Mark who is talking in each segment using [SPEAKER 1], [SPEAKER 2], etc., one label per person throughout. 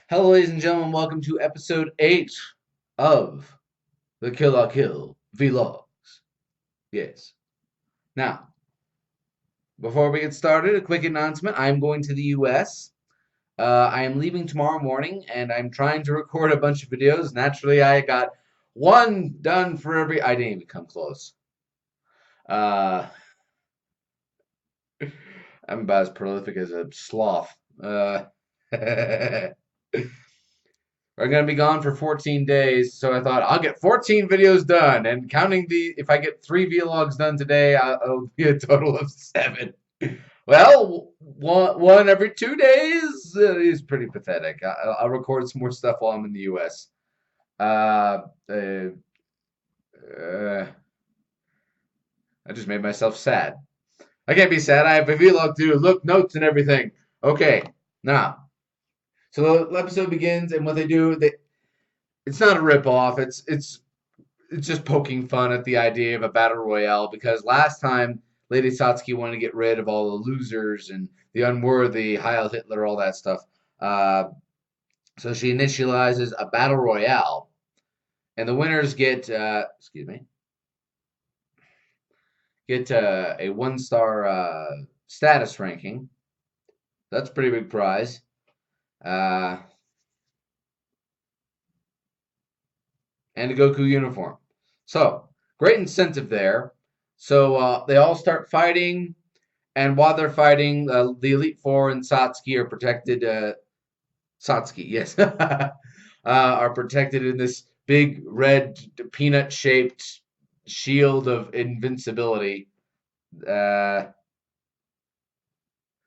[SPEAKER 1] Hello, ladies and gentlemen. Welcome to episode 8 of the Kill la Kill vlogs. Yes. Now, before we get started, a quick announcement. I'm going to the US. I am leaving tomorrow morning, and I'm trying to record a bunch of videos. Naturally, I got one done for every. I didn't even come close. Uh, I'm about as prolific as a sloth. Are going to be gone for 14 days, so I thought I'll get 14 videos done, and counting if I get 3 vlogs done today, I'll be a total of 7. Well, one every 2 days is pretty pathetic. I'll record some more stuff while I'm in the U.S. Uh, uh, uh, I just made myself sad. I can't be sad. I have a vlog to do. Look, notes and everything. Okay, now, so the episode begins, and what they do, it's not a rip off. It's just poking fun at the idea of a battle royale because last time Lady Satsuki wanted to get rid of all the losers and the unworthy, Heil Hitler, all that stuff. Uh, so she initializes a battle royale, and the winners get a 1 star status ranking. That's a pretty big prize. Uh, and a Goku uniform. So great incentive there. So they all start fighting. And while they're fighting, the Elite Four and Satsuki are protected. Satsuki, yes, are protected in this big red peanut-shaped shield of invincibility, uh,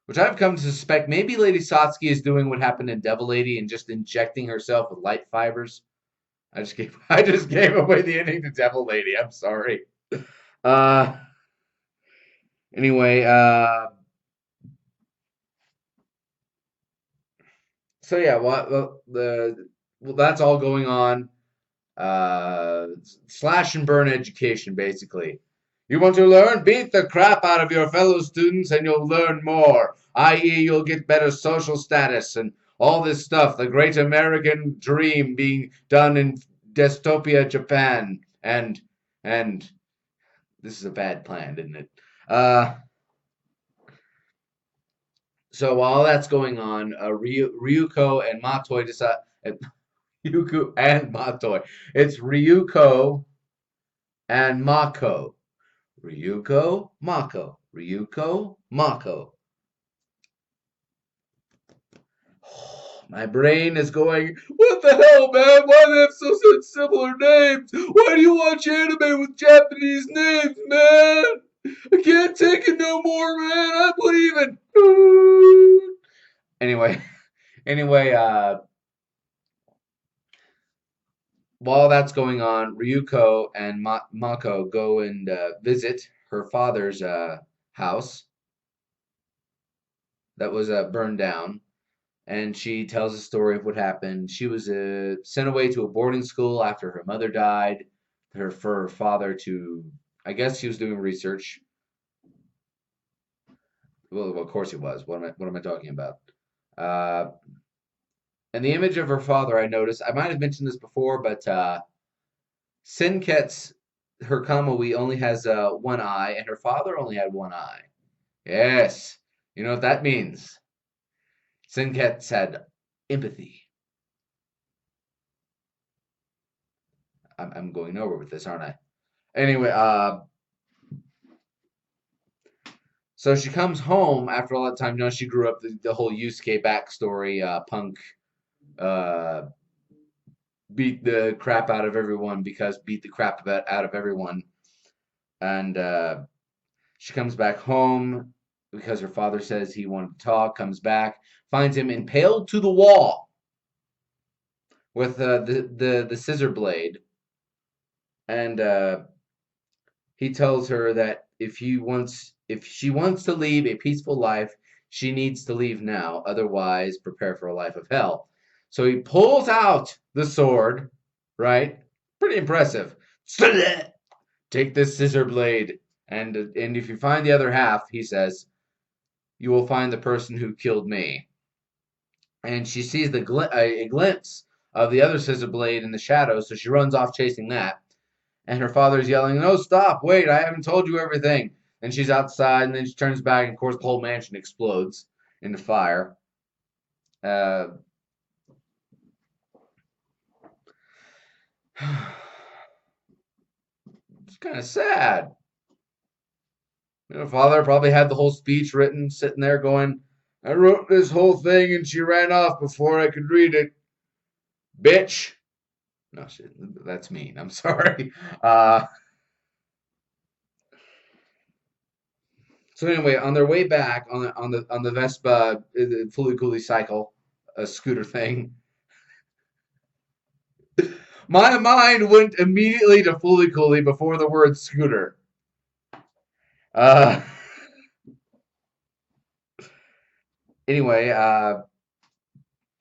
[SPEAKER 1] which I've come to suspect maybe Lady Satsuki is doing what happened in Devil Lady and just injecting herself with light fibers. I just gave away the ending to Devil Lady. I'm sorry. Uh, anyway, so yeah, well, that's all going on. Slash and burn education, basically. You want to learn? Beat the crap out of your fellow students and you'll learn more, i.e., you'll get better social status and all this stuff. The great American dream being done in dystopia Japan. And this is a bad plan, isn't it? Uh, so while that's going on, Ryuko and Matoi decide. Ryuko and Matoi. It's Ryuko and Mako. Ryuko, Mako. Ryuko, Mako. My brain is going, what the hell, man? Why do they have such similar names? Why do you watch anime with Japanese names, man? I can't take it no more, man. I'm leaving. Anyway, anyway, while that's going on, Ryuko and Mako go and visit her father's house that was burned down, and she tells a story of what happened. She was sent away to a boarding school after her mother died. For her father to, I guess, she was doing research. Well, of course he was. What am I talking about? Uh, and the image of her father, I noticed. I might have mentioned this before, but Senket's her Kamui only has one eye, and her father only had one eye. Yes, you know what that means. Senket's had empathy. I'm going nowhere with this, aren't I? Anyway, so she comes home after all that time. You know, she grew up the whole Yusuke backstory. Punk uh, beat the crap out of everyone because beat the crap out of everyone, and she comes back home because her father says he wanted to talk. Comes back, finds him impaled to the wall with the scissor blade, and he tells her that if she wants to lead a peaceful life, she needs to leave now. Otherwise, prepare for a life of hell. So he pulls out the sword, right? Pretty impressive. Take this scissor blade, and if you find the other half, he says, you will find the person who killed me. and she sees a glimpse of the other scissor blade in the shadows, so she runs off chasing that. And her father's yelling, "No, stop! Wait, I haven't told you everything." And she's outside, and then she turns back, and of course, the whole mansion explodes into fire. Uh, it's kind of sad. Father probably had the whole speech written, sitting there going, "I wrote this whole thing, and she ran off before I could read it, bitch." No, shit, that's mean. I'm sorry. Uh, so anyway, on their way back on the Vespa, fully coolie cycle, a scooter thing, my mind went immediately to Fooly Cooly before the word scooter. Uh, anyway,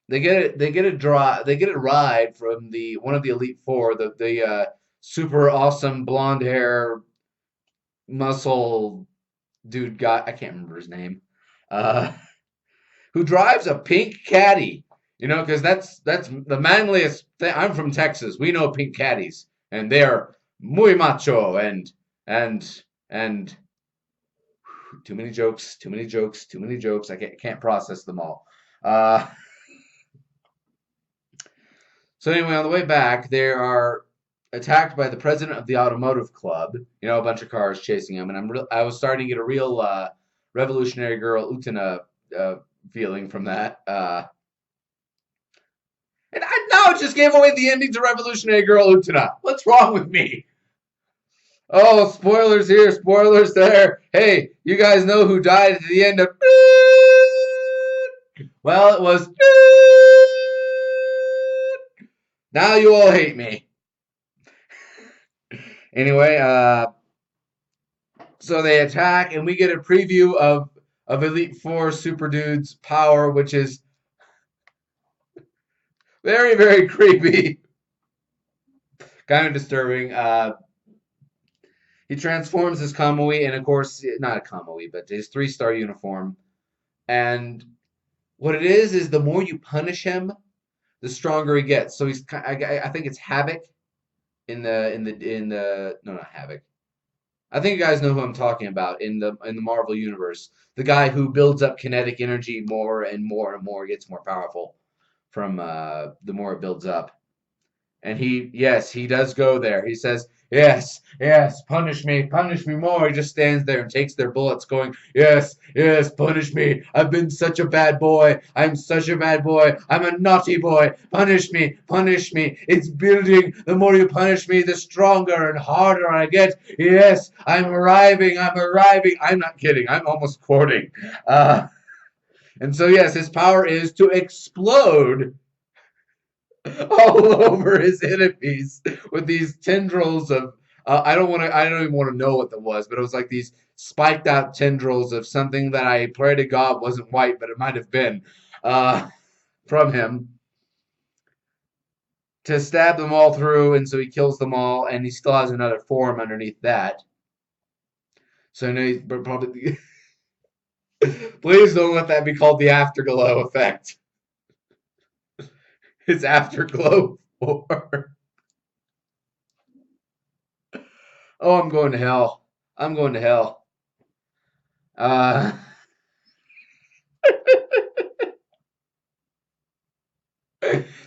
[SPEAKER 1] they get a ride from the one of the Elite Four, the super awesome blonde hair muscle dude guy. I can't remember his name. Uh, who drives a pink caddy? Because that's the manliest thing. I'm from Texas. We know pink caddies, and they're muy macho and too many jokes, too many jokes, too many jokes. I can't process them all. Uh, so anyway, on the way back, they are attacked by the president of the automotive club. A bunch of cars chasing him, and I was starting to get a real Revolutionary Girl Utena uh, feeling from that. And I now just gave away the ending to Revolutionary Girl Utena. What's wrong with me? Oh, spoilers here, spoilers there. Hey, you guys know who died at the end of. Well, it was. Now you all hate me. Anyway, so they attack, and we get a preview of Elite Four Super Dude's power, which is very, very creepy, kind of disturbing. He transforms as Kamui, and of course, not a Kamui, but his 3-star uniform. And what it is the more you punish him, the stronger he gets. So I think it's Havoc in the no, not Havoc. I think you guys know who I'm talking about in the Marvel universe. The guy who builds up kinetic energy more and more and more, gets more powerful from the more it builds up. And yes, he does go there. He says, "Yes, yes, punish me more." He just stands there and takes their bullets, going, "Yes, yes, punish me. I've been such a bad boy. I'm such a bad boy. I'm a naughty boy. Punish me, punish me. It's building. The more you punish me, the stronger and harder I get. Yes, I'm arriving. I'm arriving." I'm not kidding. I'm almost quoting. And so, yes, his power is to explode all over his enemies with these tendrils of I don't even want to know what that was, but it was like these spiked out tendrils of something that I pray to God wasn't white, but it might have been uh, from him to stab them all through, and so he kills them all, and he still has another form underneath that. So I know he's probably. Please don't let that be called the afterglow effect. It's afterglow 4. Oh, I'm going to hell. I'm going to hell. Uh,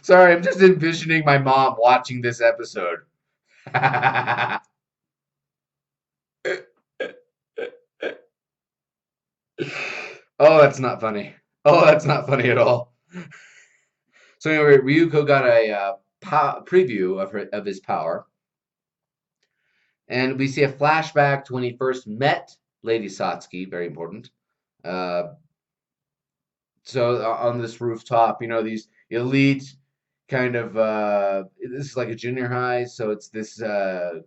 [SPEAKER 1] Sorry, I'm just envisioning my mom watching this episode. Oh, that's not funny. Oh, that's not funny at all. So anyway, Ryuko got a preview of his power, and we see a flashback to when he first met Lady Satsuki. Very important. Uh, so on this rooftop, these elite kind of this is like a junior high, so it's this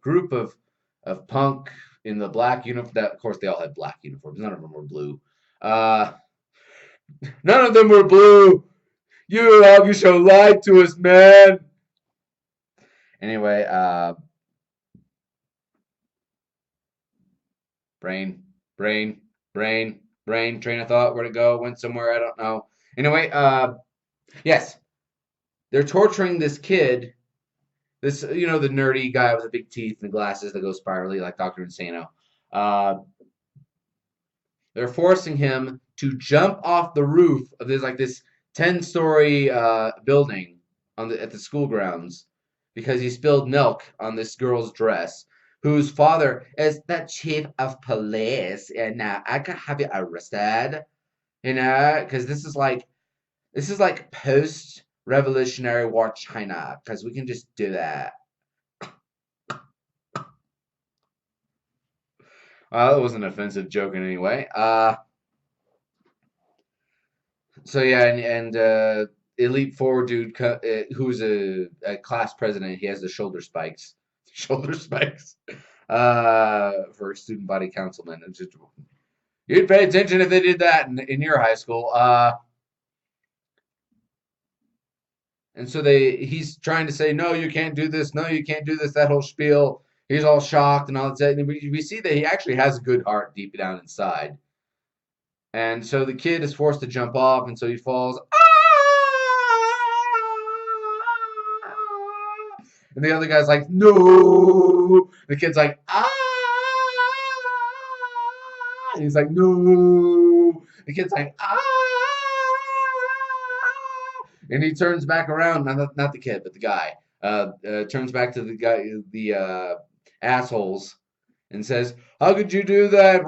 [SPEAKER 1] group of punk in the black uniform. That of course they all had black uniforms. None of them were blue. Uh, None of them were blue. You Hakusho lied to us, man. Anyway, brain, brain, brain, brain. Train of thought. Where'd it go? Went somewhere. I don't know. Anyway, Yes, they're torturing this kid. This, the nerdy guy with the big teeth and the glasses that go spirally like Dr. Insano. Uh, they're forcing him to jump off the roof of this 10-story building at the school grounds because he spilled milk on this girl's dress, whose father is the chief of police, and now I could have you arrested. Because this is like post Revolutionary War China, because we can just do that. That wasn't an offensive joke in any way. So yeah, and Elite Four dude, who's a class president, he has the shoulder spikes, shoulder spikes, for student body councilman. It's just, you'd pay attention if they did that in your high school. And so he's trying to say, no, you can't do this, no, you can't do this, that whole spiel. He's all shocked and all that. And we see that he actually has a good heart deep down inside. And so the kid is forced to jump off, and so he falls. And the other guy's like, no. The kid's like, ah. And he's like, no. The kid's like, ah. And he turns back around, not the kid, but the guy. Turns back to the guy, the assholes, and says, "How could you do that?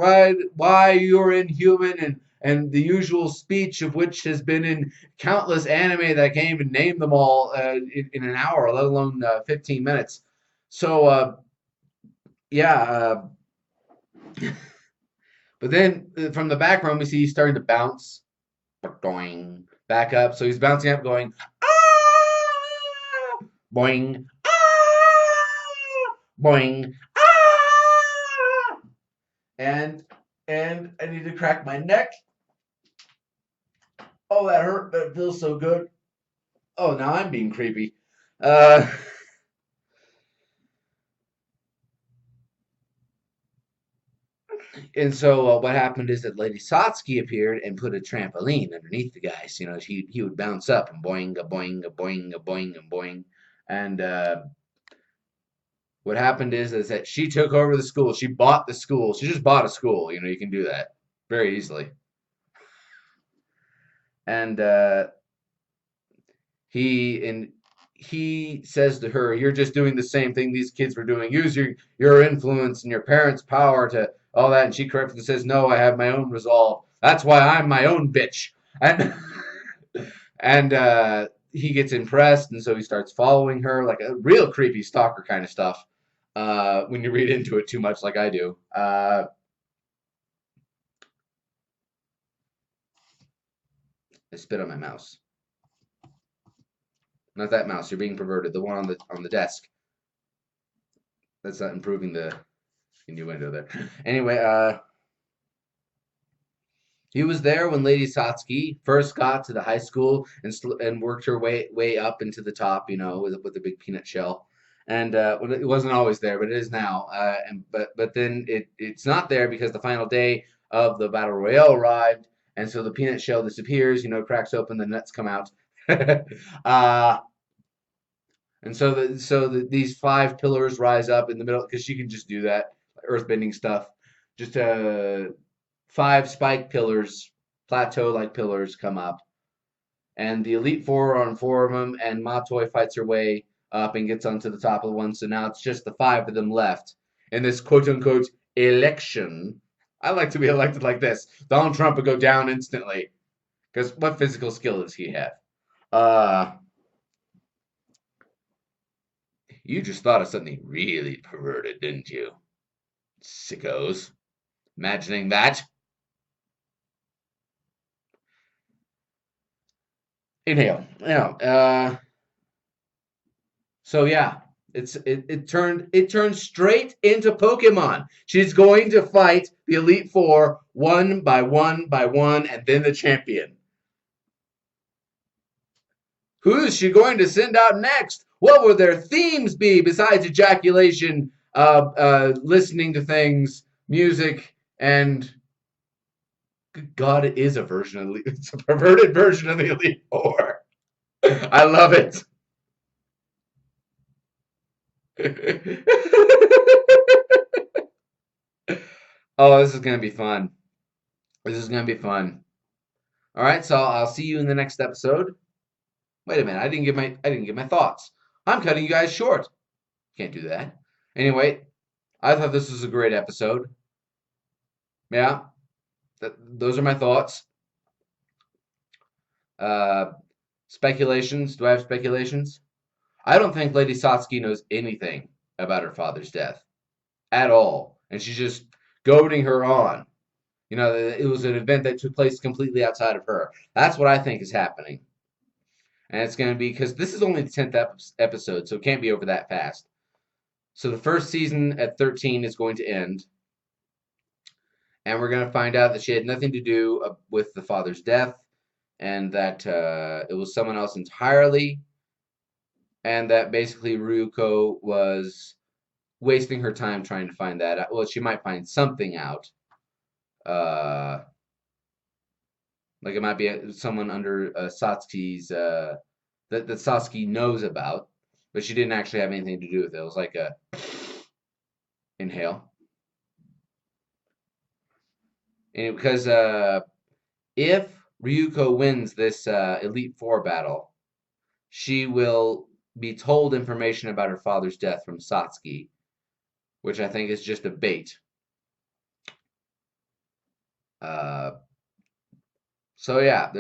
[SPEAKER 1] Why you're inhuman?" And the usual speech of which has been in countless anime that I can't even name them all in an hour, let alone 15 minutes. So yeah, but then from the background we see he's starting to bounce, boing, back up. So he's bouncing up, going ah, boing, ah, boing, ah, and I need to crack my neck. Oh, that hurt, but it feels so good. Oh, now I'm being creepy. Uh, and so what happened is that Lady Satsuki appeared and put a trampoline underneath the guy. So, he would bounce up and boing, a boing, a boing, a boing, a boing. And what happened is that she took over the school. She bought the school. She just bought a school. You can do that very easily. And he says to her, "You're just doing the same thing these kids were doing. Use your influence and your parents' power to all that." And she correctly says, "No, I have my own resolve. That's why I'm my own bitch." And and he gets impressed, and so he starts following her like a real creepy stalker kind of stuff. When you read into it too much, like I do. I spit on my mouse. Not that mouse. You're being perverted. The one on the desk. That's not improving the innuendo there. Anyway, he was there when Lady Satsuki first got to the high school and worked her way up into the top, with a big peanut shell. And well, it wasn't always there, but it is now. But then it's not there because the final day of the battle royale arrived, and so the peanut shell disappears. Cracks open, the nuts come out. uh, and these five pillars rise up in the middle because she can just do that earthbending stuff. Just five spike pillars, plateau-like pillars, come up, and the Elite Four are on four of them, and Matoi fights her way up and gets onto the top of the one. So now it's just the five of them left in this quote-unquote election. I like to be elected like this. Donald Trump would go down instantly, because what physical skill does he have? You just thought of something really perverted, didn't you? Sickos. Imagining that. Inhale. So yeah, it turned straight into Pokemon. She's going to fight the Elite Four one by one by one, and then the champion. Who is she going to send out next? What will their themes be besides ejaculation, listening to things, music, and good God, it is a version of it's a perverted version of the Elite Four. I love it. Oh, this is gonna be fun. This is gonna be fun. All right, so I'll see you in the next episode. Wait a minute, I didn't give my thoughts. I'm cutting you guys short. Can't do that. Anyway, I thought this was a great episode. Yeah, those are my thoughts. Uh, speculations. Do I have speculations? I don't think Lady Satsuki knows anything about her father's death at all, and she's just goading her on. You know, it was an event that took place completely outside of her. That's what I think is happening. And it's going to be because this is only the 10th episode, so it can't be over that fast. So the first season at 13 is going to end, and we're going to find out that she had nothing to do with the father's death, and that it was someone else entirely, and that basically Ryuko was wasting her time trying to find that out. Well, she might find something out. Like it might be someone under Satsuki's that Satsuki knows about, but she didn't actually have anything to do with it. It was like a inhale. And because if Ryuko wins this Elite Four battle, she will be told information about her father's death from Satsuki, which I think is just a bait. Uh, so yeah,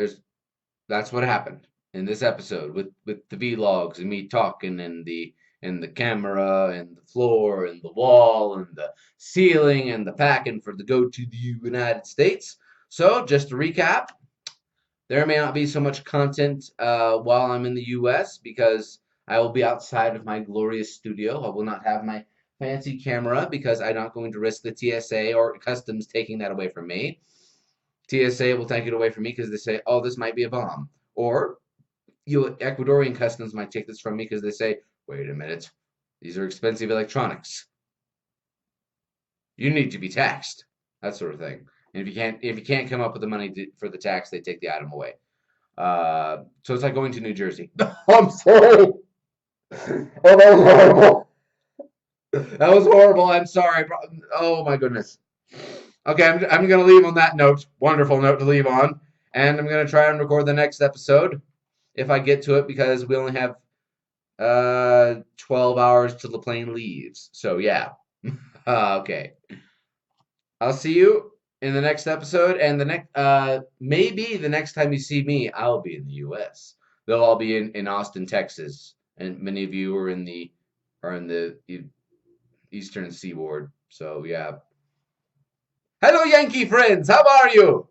[SPEAKER 1] that's what happened in this episode with the vlogs and me talking and the camera and the floor and the wall and the ceiling and the packing for the go to the United States. So just to recap, there may not be so much content while I'm in the U.S. because I will be outside of my glorious studio. I will not have my fancy camera because I'm not going to risk the TSA or customs taking that away from me. TSA will take it away from me because they say, "Oh, this might be a bomb," or Ecuadorian customs might take this from me because they say, "Wait a minute, these are expensive electronics. You need to be taxed." That sort of thing. And if you can't come up with the money for the tax, they take the item away. So it's like going to New Jersey. I'm sorry. Oh, that was horrible. That was horrible. I'm sorry. Oh my goodness. Okay, I'm gonna leave on that note. Wonderful note to leave on, and I'm gonna try and record the next episode if I get to it because we only have 12 hours till the plane leaves. So yeah. Okay. I'll see you in the next episode, and the next maybe the next time you see me, I'll be in the U.S. They'll all be in Austin, Texas, and many of you are in the Eastern Seaboard. So yeah. Hello, Yankee friends. How are you?